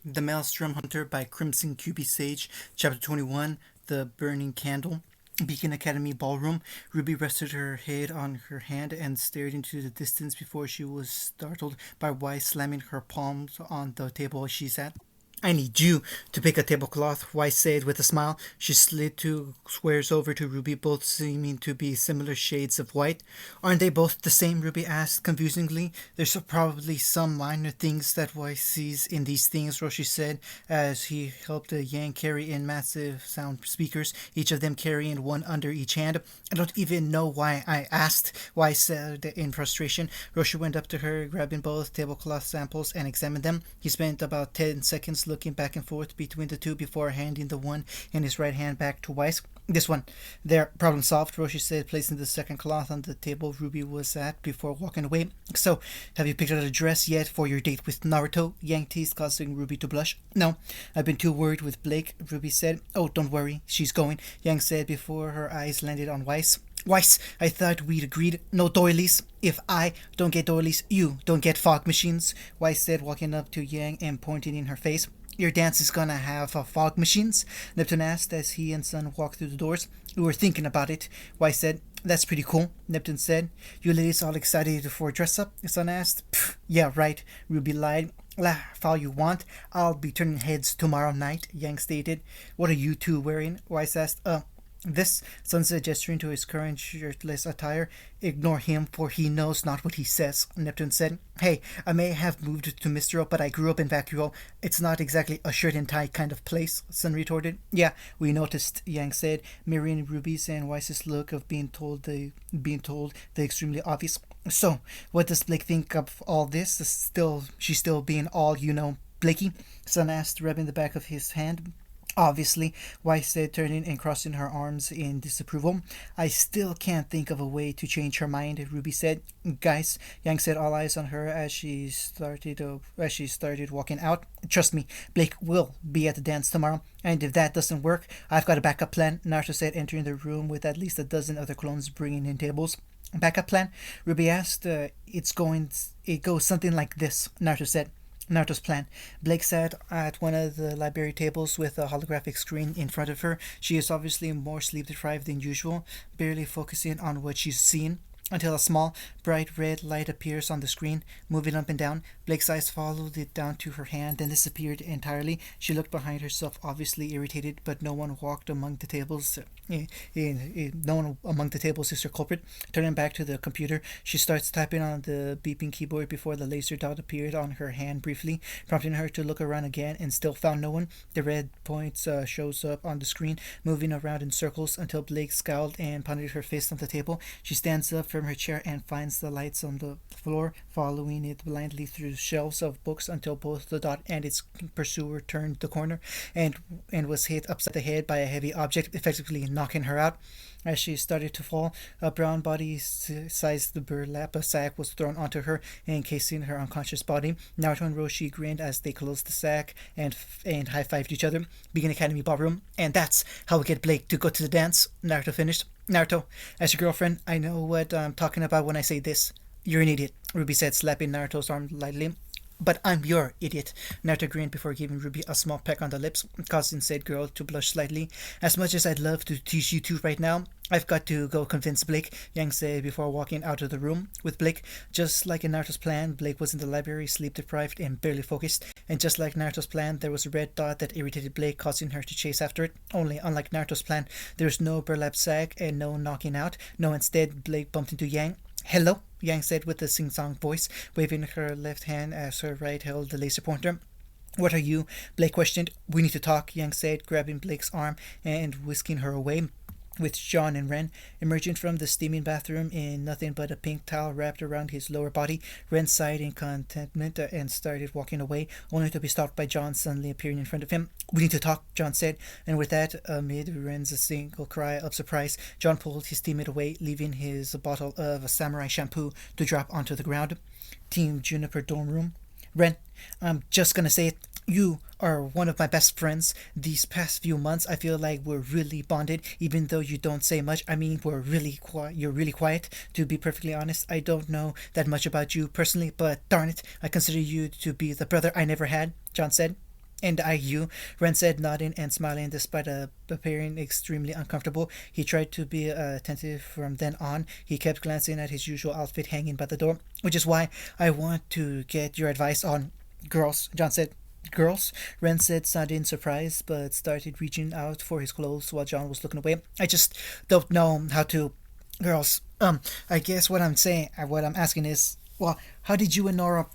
The Maelstrom Hunter by Crimson QB Sage, Chapter 21, The Burning Candle. Beacon Academy Ballroom. Ruby rested her head on her hand and stared into the distance before she was startled by Weiss slamming her palms on the table she sat. I need you to pick a tablecloth, Weiss said with a smile. She slid 2 squares over to Ruby, both seeming to be similar shades of white. Aren't they both the same? Ruby asked confusingly. There's probably some minor things that Weiss sees in these things, Roshi said, as he helped Yang carry in massive sound speakers, each of them carrying one under each hand. I don't even know why I asked, Weiss said in frustration. Roshi went up to her, grabbing both tablecloth samples and examined them. He spent about 10 seconds looking back and forth between the two before handing the one in his right hand back to Weiss. This one. There, problem solved, Roshi said, placing the second cloth on the table Ruby was at before walking away. So, have you picked out a dress yet for your date with Naruto? Yang teased, causing Ruby to blush. No, I've been too worried with Blake, Ruby said. Oh, don't worry, she's going, Yang said before her eyes landed on Weiss. Weiss, I thought we'd agreed no doilies. If I don't get doilies, you don't get fog machines, Weiss said, walking up to Yang and pointing in her face. Your dance is gonna have fog machines? Neptune asked as he and Sun walked through the doors. We were thinking about it, Weiss said. That's pretty cool, Neptune said. You ladies all excited for a dress-up? Sun asked. Yeah, right, Ruby lied. Laugh all you want. I'll be turning heads tomorrow night, Yang stated. What are you two wearing? Weiss asked. This, Sun said, gesturing to his current shirtless attire. Ignore him, for he knows not what he says, Neptune said. Hey, I may have moved to Mistero, but I grew up in Vacuo. It's not exactly a shirt and tie kind of place, Sun retorted. Yeah, we noticed, Yang said, mirroring Ruby's and Weiss's look of being told the extremely obvious. So, what does Blake think of all this? She's still being all, Blakey? Sun asked, rubbing the back of his hand. Obviously, Weiss said, turning and crossing her arms in disapproval. I still can't think of a way to change her mind, Ruby said. Guys, Yang said, all eyes on her as she started walking out. Trust me, Blake will be at the dance tomorrow, and if that doesn't work, I've got a backup plan, Naruto said, entering the room with at least a dozen other clones bringing in tables. Backup plan? Ruby asked. It goes something like this, Naruto said. Naruto's plan. Blake sat at one of the library tables with a holographic screen in front of her. She is obviously more sleep-deprived than usual, barely focusing on what she's seeing, until a small, bright red light appears on the screen, moving up and down. Blake's eyes followed it down to her hand, then disappeared entirely. She looked behind herself, obviously irritated, but no one walked among the tables. No one among the tables is her culprit. Turning back to the computer, she starts typing on the beeping keyboard before the laser dot appeared on her hand briefly, prompting her to look around again, and still found no one. The red point shows up on the screen, moving around in circles until Blake scowled and pounded her fist on the table. She stands up from her chair and finds the lights on the floor, following it blindly through shelves of books until both the dot and its pursuer turned the corner and was hit upside the head by a heavy object, effectively knocking her out. As she started to fall, a brown body-sized burlap sack was thrown onto her, encasing her unconscious body. Naruto and Roshi grinned as they closed the sack and high-fived each other. Beacon Academy Ballroom. And that's how we get Blake to go to the dance, Naruto finished. Naruto, as your girlfriend, I know what I'm talking about when I say this. You're an idiot, Ruby said, slapping Naruto's arm lightly. But I'm your idiot, Naruto grinned before giving Ruby a small peck on the lips, causing said girl to blush slightly. As much as I'd love to tease you two right now, I've got to go convince Blake, Yang said before walking out of the room. With Blake, just like in Naruto's plan, Blake was in the library, sleep-deprived and barely focused, and just like Naruto's plan, there was a red dot that irritated Blake, causing her to chase after it. Only, unlike Naruto's plan, there was no burlap sack and no knocking out. No, instead, Blake bumped into Yang. Hello, Yang said with a sing-song voice, waving her left hand as her right held the laser pointer. What are you? Blake questioned. We need to talk, Yang said, grabbing Blake's arm and whisking her away. With John and Ren emerging from the steaming bathroom in nothing but a pink towel wrapped around his lower body, Ren sighed in contentment and started walking away, only to be stopped by John suddenly appearing in front of him. We need to talk, John said, and with that, amid Ren's single cry of surprise, John pulled his teammate away, leaving his bottle of samurai shampoo to drop onto the ground. Team Juniper dorm room. Ren, I'm just gonna say it. You are one of my best friends. These past few months, I feel like we're really bonded, even though you don't say much. I mean, you're really quiet. To be perfectly honest, I don't know that much about you personally, but darn it, I consider you to be the brother I never had, John said. And you, Ren said, nodding and smiling despite appearing extremely uncomfortable. He tried to be attentive from then on. He kept glancing at his usual outfit hanging by the door, which is why I want to get your advice on girls, John said. Girls? Ren said, sounding surprised, but started reaching out for his clothes while John was looking away. I just don't know how to. Girls. I guess what I'm asking is, well, how did you and Nora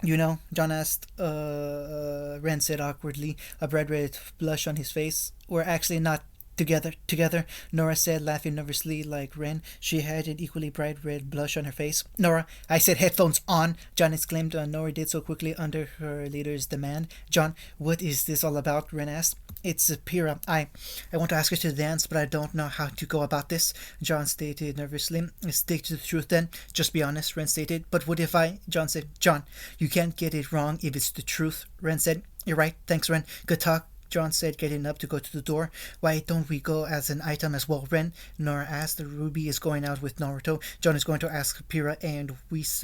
John asked. Ren said awkwardly, a bright red blush on his face. We're actually not together, Nora said, laughing nervously like Ren. She had an equally bright red blush on her face. Nora, I said headphones on, John exclaimed. Nora did so quickly under her leader's demand. John, what is this all about? Ren asked. It's Pyrrha. I want to ask her to dance, but I don't know how to go about this, John stated nervously. Stick to the truth then. Just be honest, Ren stated. But what if I? John said. John, you can't get it wrong if it's the truth, Ren said. You're right. Thanks, Ren. Good talk. John said, getting up to go to the door. Why don't we go as an item as well, Ren? Nora asked. Ruby is going out with Naruto. John is going to ask Pyrrha, and Whis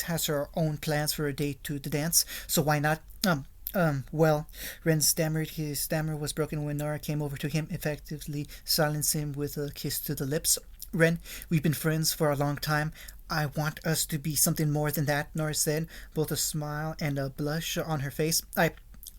has her own plans for a date to the dance, so why not? Well, Ren stammered. His stammer was broken when Nora came over to him, effectively silencing him with a kiss to the lips. Ren, we've been friends for a long time. I want us to be something more than that, Nora said, both a smile and a blush on her face.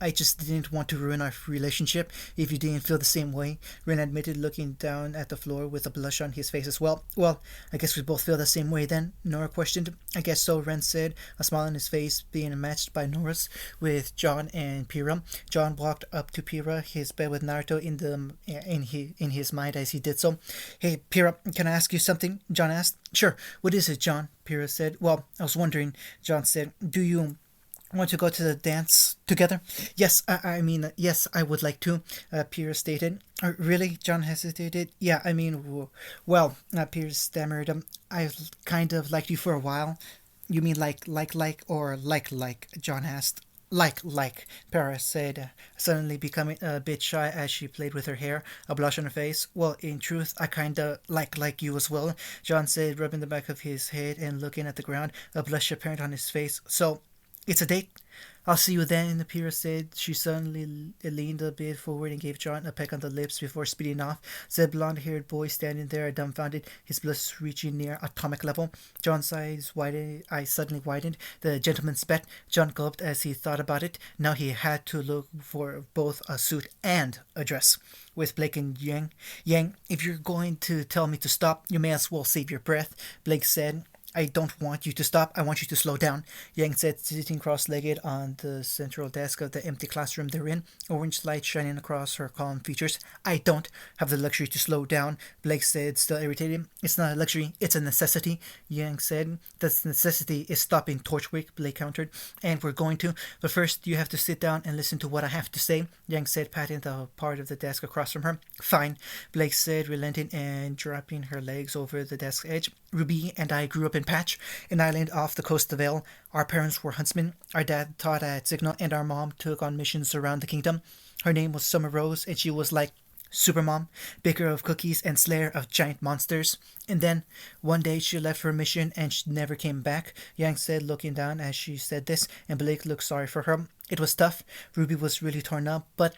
I just didn't want to ruin our relationship if you didn't feel the same way, Ren admitted, looking down at the floor with a blush on his face as well. Well, I guess we both feel the same way then, Nora questioned. I guess so, Ren said, a smile on his face being matched by Nora's with John and Pyrrha. John walked up to Pyrrha, his bed with Naruto in his mind as he did so. Hey, Pyrrha, can I ask you something? John asked. Sure, what is it, John? Pyrrha said. Well, I was wondering, John said, do you want to go to the dance together? Yes, yes, I would like to, Pierce stated. Really? John hesitated. Yeah, well, Pierce stammered. I've kind of liked you for a while. You mean or like, John asked. Like, Paris said, suddenly becoming a bit shy as she played with her hair, a blush on her face. Well, in truth, I kinda like you as well, John said, rubbing the back of his head and looking at the ground, a blush apparent on his face. So, it's a date? I'll see you then, Pyrrha said. She suddenly leaned a bit forward and gave John a peck on the lips before speeding off, said blonde-haired boy standing there dumbfounded, his blush reaching near atomic level. John's eyes suddenly widened. The gentleman spat. John gulped as he thought about it. Now he had to look for both a suit and a dress. With Blake and Yang. Yang, if you're going to tell me to stop, you may as well save your breath, Blake said. I don't want you to stop. I want you to slow down, Yang said, sitting cross-legged on the central desk of the empty classroom they're in, orange light shining across her calm features. I don't have the luxury to slow down, Blake said, still irritated. It's not a luxury, it's a necessity, Yang said. The necessity is stopping Torchwick, Blake countered, and we're going to. But first, you have to sit down and listen to what I have to say, Yang said, patting the part of the desk across from her. Fine, Blake said, relenting and dropping her legs over the desk edge. Ruby and I grew up in Patch, an island off the coast of Vale. Our parents were huntsmen. Our dad taught at Signal, and our mom took on missions around the kingdom. Her name was Summer Rose, and she was like Supermom, baker of cookies and slayer of giant monsters. And then, one day she left for a mission and she never came back, Yang said, looking down as she said this, and Blake looked sorry for her. It was tough. Ruby was really torn up, but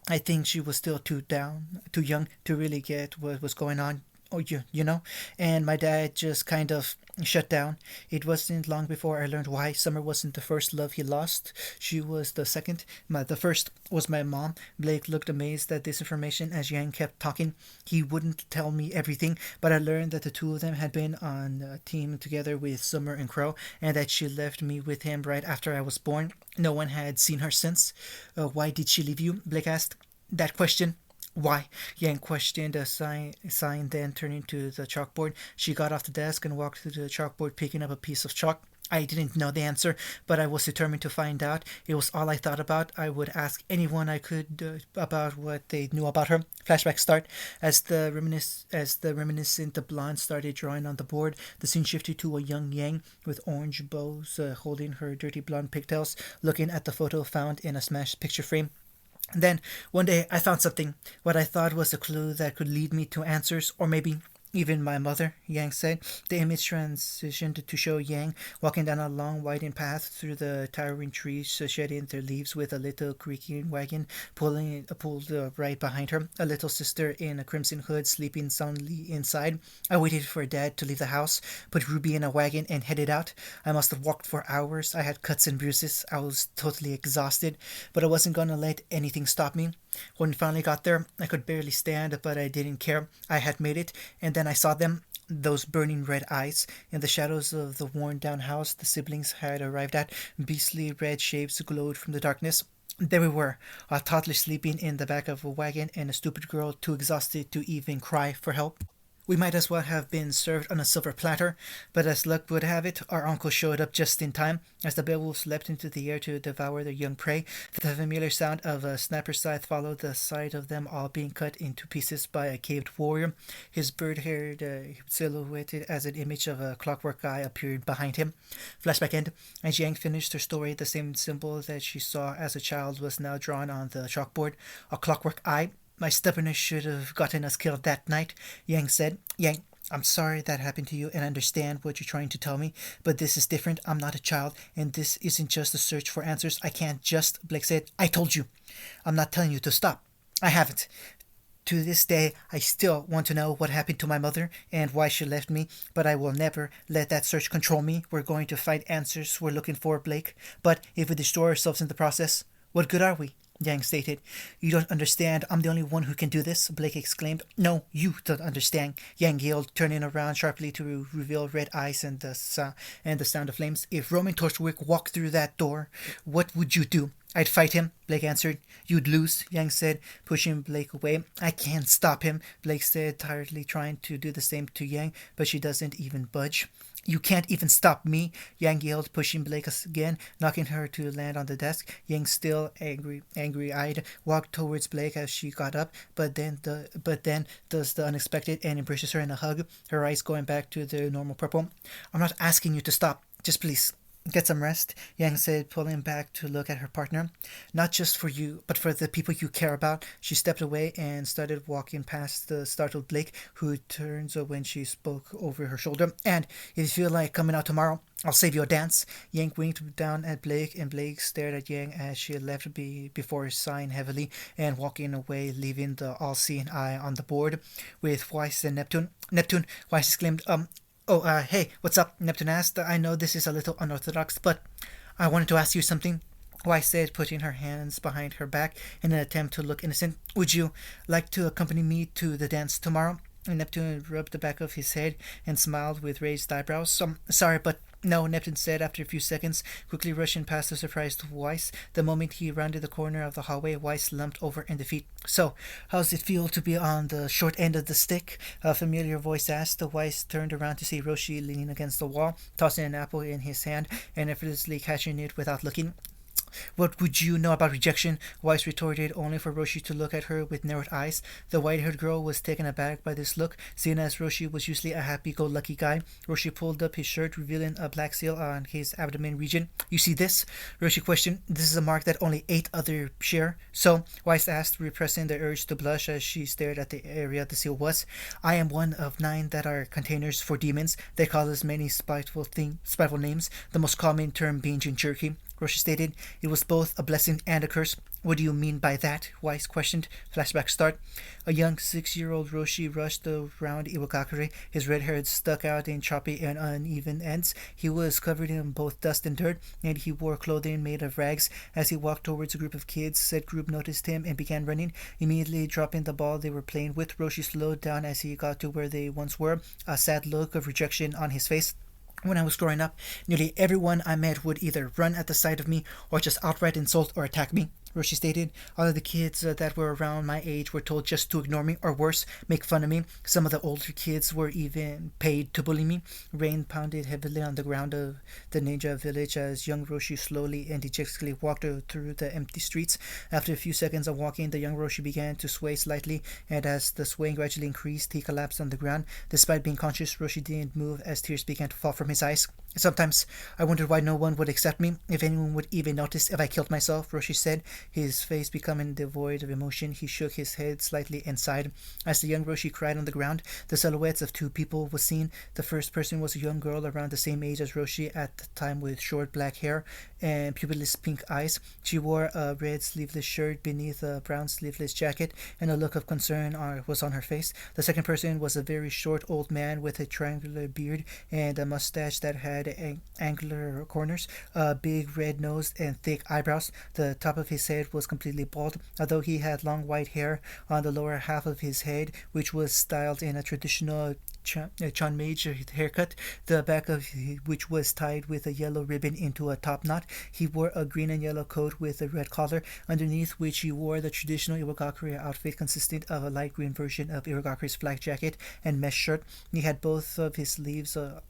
I think she was still too young to really get what was going on. Oh, you know? And my dad just kind of shut down. It wasn't long before I learned why. Summer wasn't the first love he lost. She was the second. The first was my mom. Blake looked amazed at this information as Yang kept talking. He wouldn't tell me everything, but I learned that the two of them had been on a team together with Summer and Crow, and that she left me with him right after I was born. No one had seen her since. Why did she leave you? Blake asked. That question. Why? Yang questioned, sighing, then turning to the chalkboard. She got off the desk and walked to the chalkboard, picking up a piece of chalk. I didn't know the answer, but I was determined to find out. It was all I thought about. I would ask anyone I could about what they knew about her. Flashbacks start. As the reminiscent blonde started drawing on the board, the scene shifted to a young Yang with orange bows holding her dirty blonde pigtails, looking at the photo found in a smashed picture frame. Then, one day, I found something, what I thought was a clue that could lead me to answers, or maybe Even my mother, Yang said. The image transitioned to show Yang walking down a long, winding path through the towering trees, shedding their leaves with a little creaking wagon pulled right behind her. A little sister in a crimson hood sleeping soundly inside. I waited for Dad to leave the house, put Ruby in a wagon, and headed out. I must have walked for hours. I had cuts and bruises. I was totally exhausted, but I wasn't going to let anything stop me. When we finally got there, I could barely stand, but I didn't care. I had made it, and then I saw them, those burning red eyes. In the shadows of the worn down house the siblings had arrived at, beastly red shapes glowed from the darkness. There we were, a toddler sleeping in the back of a wagon, and a stupid girl too exhausted to even cry for help. We might as well have been served on a silver platter, but as luck would have it, our uncle showed up just in time. As the beowulfs leapt into the air to devour their young prey, the familiar sound of a sniper's scythe followed the sight of them all being cut into pieces by a caved warrior. His bird-haired silhouetted as an image of a clockwork eye appeared behind him. Flashback end. As Yang finished her story, the same symbol that she saw as a child was now drawn on the chalkboard. A clockwork eye. My stubbornness should have gotten us killed that night, Yang said. Yang, I'm sorry that happened to you and I understand what you're trying to tell me, but this is different. I'm not a child, and this isn't just a search for answers. I can't just, Blake said. I told you. I'm not telling you to stop. I haven't. To this day, I still want to know what happened to my mother and why she left me, but I will never let that search control me. We're going to find answers we're looking for, Blake, but if we destroy ourselves in the process, what good are we? Yang stated. You don't understand. I'm the only one who can do this, Blake exclaimed. No, you don't understand, Yang yelled, turning around sharply to reveal red eyes and the sound of flames. If Roman Torchwick walked through that door, what would you do? I'd fight him, Blake answered. You'd lose, Yang said, pushing Blake away. I can't stop him, Blake said, tiredly trying to do the same to Yang, but she doesn't even budge. You can't even stop me, Yang yelled, pushing Blake again, knocking her to land on the desk. Yang, still angry-eyed, walked towards Blake as she got up, but then does the unexpected and embraces her in a hug, her eyes going back to their normal purple. I'm not asking you to stop. Just please, get some rest, Yang said, pulling back to look at her partner. Not just for you, but for the people you care about. She stepped away and started walking past the startled Blake, who turns when she spoke over her shoulder. And if you feel like coming out tomorrow, I'll save you a dance. Yang winked down at Blake, and Blake stared at Yang as she left before sighing heavily and walking away, leaving the all-seeing eye on the board with Weiss and Neptune. Neptune, Weiss exclaimed, hey, what's up? Neptune asked. I know this is a little unorthodox, but I wanted to ask you something. Weiss said, putting her hands behind her back in an attempt to look innocent. Would you like to accompany me to the dance tomorrow? And Neptune rubbed the back of his head and smiled with raised eyebrows. Sorry, but no, Neptune said after a few seconds, quickly rushing past the surprised Weiss. The moment he rounded the corner of the hallway, Weiss slumped over in defeat. So, how's it feel to be on the short end of the stick? A familiar voice asked. Weiss turned around to see Roshi leaning against the wall, tossing an apple in his hand and effortlessly catching it without looking. What would you know about rejection? Weiss retorted, only for Roshi to look at her with narrowed eyes. The white-haired girl was taken aback by this look, seeing as Roshi was usually a happy-go-lucky guy. Roshi pulled up his shirt, revealing a black seal on his abdomen region. You see this? Roshi questioned. This is a mark that only 8 others share. So, Weiss asked, repressing the urge to blush as she stared at the area the seal was. I am one of 9 that are containers for demons. They call us many spiteful names, the most common term being Jinchuriki. Roshi stated. It was both a blessing and a curse. What do you mean by that? Weiss questioned. Flashback start. A young 6-year-old Roshi rushed around Iwagakure. His red hair stuck out in choppy and uneven ends. He was covered in both dust and dirt, and he wore clothing made of rags. As he walked towards a group of kids, said group noticed him and began running, immediately dropping the ball they were playing with. Roshi slowed down as he got to where they once were, a sad look of rejection on his face. When I was growing up, nearly everyone I met would either run at the sight of me or just outright insult or attack me, Roshi stated. All of the kids that were around my age were told just to ignore me or worse, make fun of me. Some of the older kids were even paid to bully me. Rain pounded heavily on the ground of the ninja village as young Roshi slowly and dejectedly walked through the empty streets. After a few seconds of walking, the young Roshi began to sway slightly, and as the swaying gradually increased, he collapsed on the ground. Despite being conscious, Roshi didn't move as tears began to fall from his eyes. Sometimes I wondered why no one would accept me, if anyone would even notice if I killed myself, Roshi said, His face becoming devoid of emotion, he shook his head slightly and sighed. As the young Roshi cried on the ground, the silhouettes of two people were seen. The first person was a young girl around the same age as Roshi at the time, with short black hair and pupilless pink eyes. She wore a red sleeveless shirt beneath a brown sleeveless jacket, and a look of concern was on her face. The second person was a very short old man with a triangular beard and a mustache that had angular corners, a big red nose, and thick eyebrows. The top of his head was completely bald, although he had long white hair on the lower half of his head, which was styled in a traditional Chanmage haircut, the back of which was tied with a yellow ribbon into a top knot. He wore a green and yellow coat with a red collar, underneath which he wore the traditional Iwagakure outfit, consisting of a light green version of Iwagakure's flak jacket and mesh shirt. He had both of his sleeves of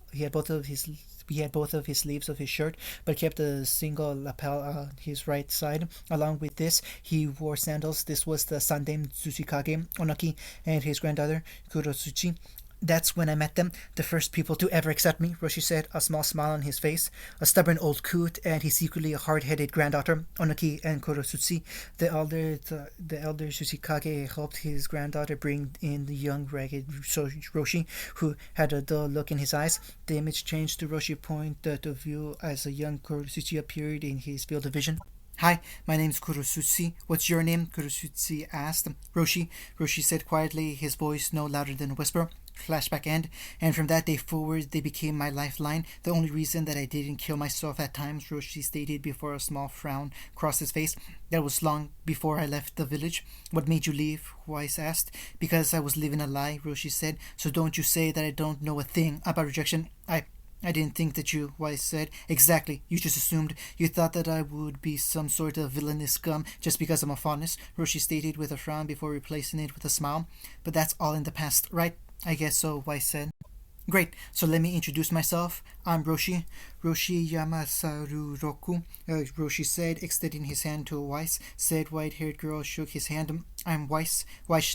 his shirt, but kept a single lapel on his right side. Along with this, he wore sandals. This was the Sandem Tsuchikage Onoki and his granddaughter Kurotsuchi. That's when I met them, the first people to ever accept me, Roshi said, a small smile on his face. A stubborn old coot and his secretly hard-headed granddaughter, Onoki and Kurotsuchi. The elder Tsuchikage helped his granddaughter bring in the young ragged Roshi, who had a dull look in his eyes. The image changed to Roshi point of view as a young Kurotsuchi appeared in his field of vision. Hi, my name's Kurotsuchi. What's your name? Kurotsuchi asked. Roshi said quietly, his voice no louder than a whisper. Flashback end, and from that day forward they became my lifeline. The only reason that I didn't kill myself at times, Roshi stated before a small frown crossed his face. That was long before I left the village. What made you leave? Weiss asked. Because I was living a lie, Roshi said, so don't you say that I don't know a thing about rejection. I didn't think that you, Weiss said. Exactly. You just assumed. You thought that I would be some sort of villainous scum just because of my fondness, Roshi stated with a frown before replacing it with a smile. But that's all in the past, right? I guess so, Weiss said. Great, so let me introduce myself. I'm Roshi Yamasaru Roku, Roshi said, extending his hand to Weiss. Said white-haired girl shook his hand. I'm Weiss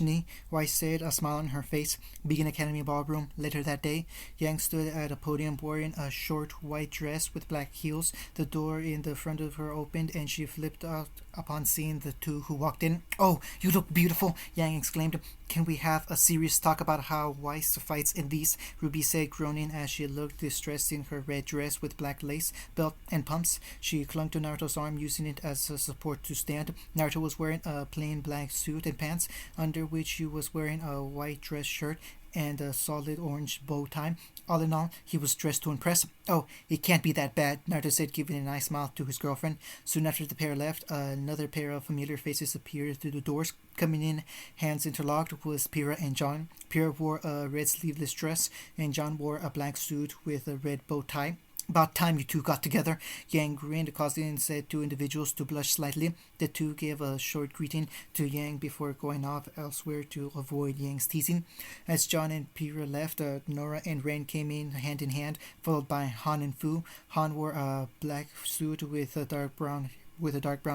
ni, Weiss said, a smile on her face. Beacon Academy Ballroom. Later that day, Yang stood at a podium wearing a short white dress with black heels. The door in the front of her opened, and she flipped out upon seeing the two who walked in. Oh, you look beautiful, Yang exclaimed. Can we have a serious talk about how Weiss fights in these? Ruby said, groaning as she looked distressed in her red dress with black lace, belt, and pumps. She clung to Naruto's arm, using it as a support to stand. Naruto was wearing a plain black suit and pants, under which he was wearing a white dress shirt and a solid orange bow tie. All in all, he was dressed to impress. Oh, it can't be that bad, Naruto said, giving a nice smile to his girlfriend. Soon after the pair left, another pair of familiar faces appeared through the doors. Coming in, hands interlocked, was Pyrrha and John. Pyrrha wore a red sleeveless dress, and John wore a black suit with a red bow tie. About time you two got together, Yang grinned, causing said two individuals to blush slightly. The two gave a short greeting to Yang before going off elsewhere to avoid Yang's teasing. As John and Pyrrha left, Nora and Ren came in hand, followed by Han and Fu. Han wore a black suit with a dark brown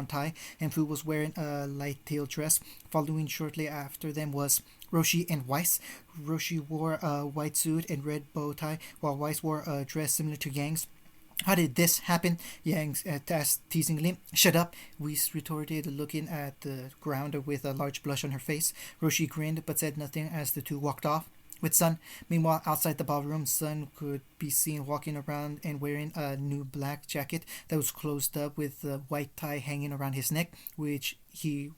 tie, and Fu was wearing a light tail dress. Following shortly after them was Roshi and Weiss. Roshi wore a white suit and red bow tie, while Weiss wore a dress similar to Yang's. How did this happen? Yang asked teasingly. Shut up, Weiss retorted, looking at the ground with a large blush on her face. Roshi grinned but said nothing as the two walked off with Sun. Meanwhile, outside the ballroom, Sun could be seen walking around and wearing a new black jacket that was closed up with a white tie hanging around his neck, which he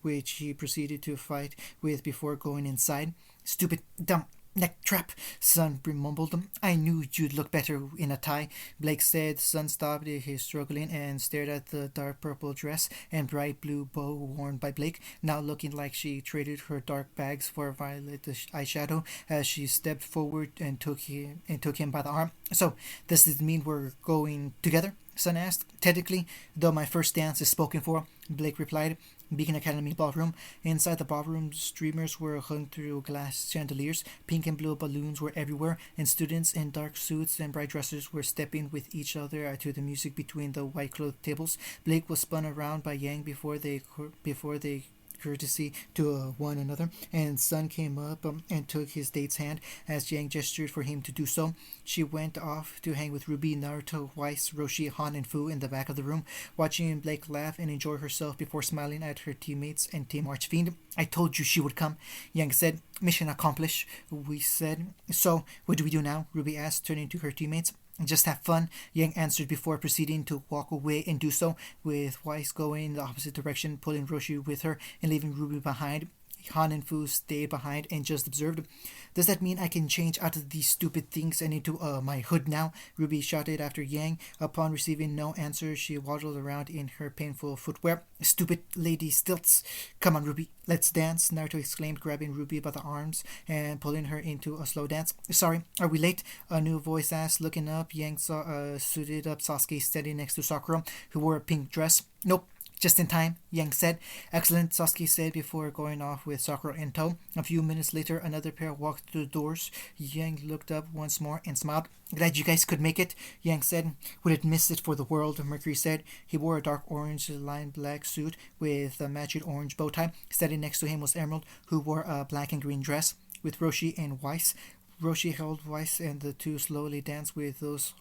proceeded to fight with before going inside. Stupid, dumb neck trap, Sun mumbled. I knew you'd look better in a tie, Blake said. Sun stopped his struggling and stared at the dark purple dress and bright blue bow worn by Blake, now looking like she traded her dark bags for violet eyeshadow as she stepped forward and took him by the arm. So, does this mean we're going together? Sun asked. Technically, though my first dance is spoken for, Blake replied. Beacon Academy Ballroom. Inside the ballroom, streamers were hung through glass chandeliers. Pink and blue balloons were everywhere, and students in dark suits and bright dresses were stepping with each other to the music between the white-clothed tables. Blake was spun around by Yang before they courtesy to one another, and Sun came up and took his date's hand as Yang gestured for him to do so. She went off to hang with Ruby, Naruto, Weiss, Roshi, Han, and Fu in the back of the room, watching Blake laugh and enjoy herself before smiling at her teammates and Team Archfiend. I told you she would come, Yang said. Mission accomplished, we said. So, what do we do now? Ruby asked, turning to her teammates. Just have fun, Yang answered before proceeding to walk away and do so, with Weiss going in the opposite direction, pulling Roshi with her and leaving Ruby behind. Han and Fu stayed behind and just observed. Does that mean I can change out of these stupid things and into my hood now? Ruby shouted after Yang. Upon receiving no answer, she waddled around in her painful footwear. Stupid lady stilts. Come on, Ruby, let's dance, Naruto exclaimed, grabbing Ruby by the arms and pulling her into a slow dance. Sorry, are we late? A new voice asked. Looking up, Yang saw a suited up Sasuke standing next to Sakura, who wore a pink dress. Nope. Just in time, Yang said. Excellent, Sasuke said before going off with Sakura in tow. A few minutes later, another pair walked through the doors. Yang looked up once more and smiled. Glad you guys could make it, Yang said. Wouldn't miss it for the world, Mercury said. He wore a dark orange lined black suit with a matching orange bow tie. Standing next to him was Emerald, who wore a black and green dress. With Roshi and Weiss, Roshi held Weiss and the two slowly danced with those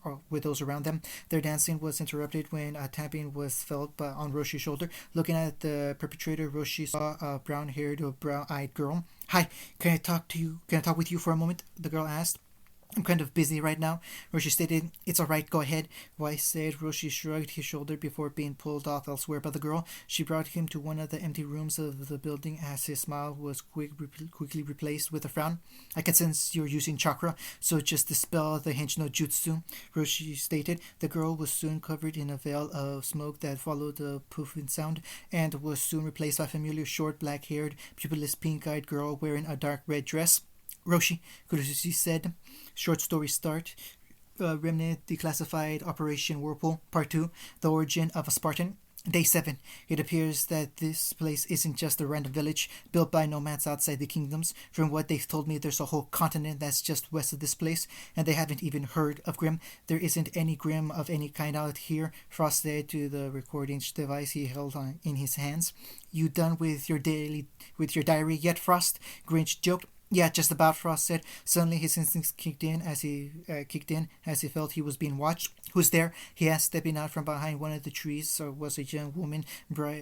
around them. Their dancing was interrupted when a tapping was felt on Roshi's shoulder. Looking at the perpetrator, Roshi saw a brown-haired, brown-eyed girl. Hi, can I talk to you? Can I talk with you for a moment? The girl asked. I'm kind of busy right now, Roshi stated. It's alright, go ahead, Weiss said. Roshi shrugged his shoulder before being pulled off elsewhere by the girl. She brought him to one of the empty rooms of the building as his smile was quickly replaced with a frown. I can sense you're using chakra, so just dispel the hench no jutsu, Roshi stated. The girl was soon covered in a veil of smoke that followed the poofing sound and was soon replaced by a familiar short black-haired, pupilless pink-eyed girl wearing a dark red dress. Roshi, Kuroshi said. Short story start. Remnant Declassified Operation Whirlpool, Part 2, The Origin of a Spartan. Day 7. It appears that this place isn't just a random village built by nomads outside the kingdoms. From what they've told me, there's a whole continent that's just west of this place, and they haven't even heard of Grim. There isn't any Grim of any kind out here, Frost said to the recording device he held in his hands. You done with your diary yet, Frost? Grinch joked. Yeah, just about, Frost said. Suddenly his instincts kicked in as he felt he was being watched. Who's there? He asked, stepping out from behind one of the trees. Was a young woman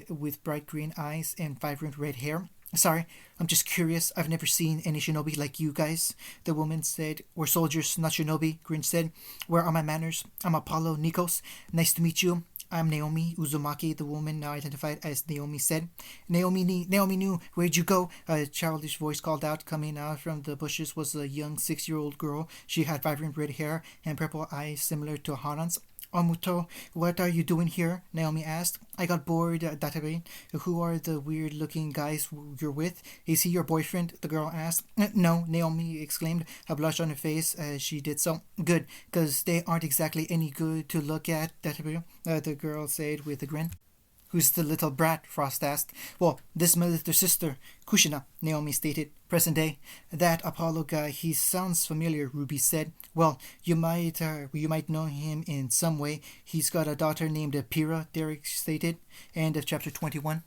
with bright green eyes and vibrant red hair. Sorry, I'm just curious. I've never seen any shinobi like you guys, the woman said. We're soldiers, not shinobi, Grinch said. Where are my manners? I'm Apollo Nikos. Nice to meet you. I'm Naomi Uzumaki, the woman now identified as Naomi said. Naomi knew. Where'd you go? A childish voice called out. Coming out from the bushes was a young 6-year-old girl. She had vibrant red hair and purple eyes similar to Hanan's. Omuto, what are you doing here? Naomi asked. I got bored, Database. Who are the weird-looking guys you're with? Is he your boyfriend? The girl asked. No, Naomi exclaimed, a blush on her face as she did so. Good, because they aren't exactly any good to look at, Database, the girl said with a grin. Who's the little brat? Frost asked. Well, this is my little sister, Kushina, Naomi stated. Present day. That Apollo guy, he sounds familiar, Ruby said. Well, you might know him in some way. He's got a daughter named Pyrrha, Derek stated. End of chapter 21.